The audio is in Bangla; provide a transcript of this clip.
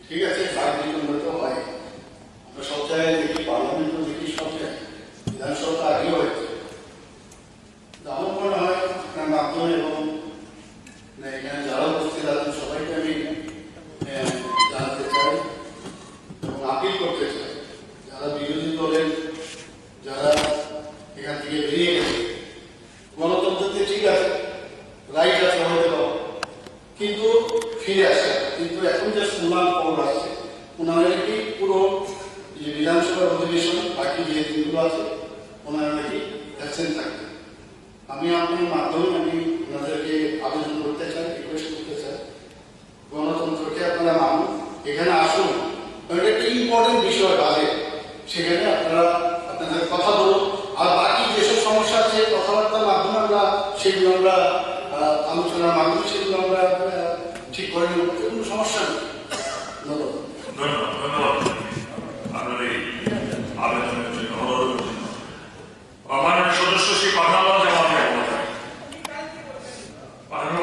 ঠিক আছে, 5 ডিসেম্বর তো হয়, আমরা সব জায়গায় দেখি, পার্লামেন্টও দেখি, সব জায়গায় বিধানসভা আগেও হয়েছে। আমার মনে হয় আপনার মাধ্যমে এবং এখানে যারা উপস্থিত আছেন সবাইকে আমি জানাতে চাই এবং আপিল করতে চাই, যারা বিরোধী দলের যারা এখান থেকে বেরিয়ে গেছে, গণতন্ত্রতে ঠিক আছে, রাইট আছে হয়তো, কিন্তু ফিরে আসে। কিন্তু এখন যে সুনাম খবর আসছে, ওনারা নাকি পুরো যে বিধানসভার অধিবেশন বাকি যে দিনগুলো আছে ওনারা নাকি অ্যাবসেন্ট থাকবে। আমি আপনার মাধ্যমে আমি ওনাদেরকে আবেদন করতে চাই, রিকোয়েস্ট করতে চাই, গণতন্ত্রকে আপনারা মানুন, এখানে আসুন। এটা একটা ইম্পর্টেন্ট বিষয় বাজে, সেখানে আপনারা আপনাদের কথা বলুন। আর বাকি যেসব সমস্যা আছে কথাবার্তার মাধ্যমে আমরা সেগুলো আমরা আলোচনার মাধ্যমে সেগুলো আমরা ঠিক করে নেব, কোনো সমস্যা নেই। ধন্যবাদ। ধন্যবাদ আপনার এই আবেদনের জন্য, অনুরোধের জন্য। মাননীয় সদস্য শ্রী পাঠানো জামাতে পাঠানো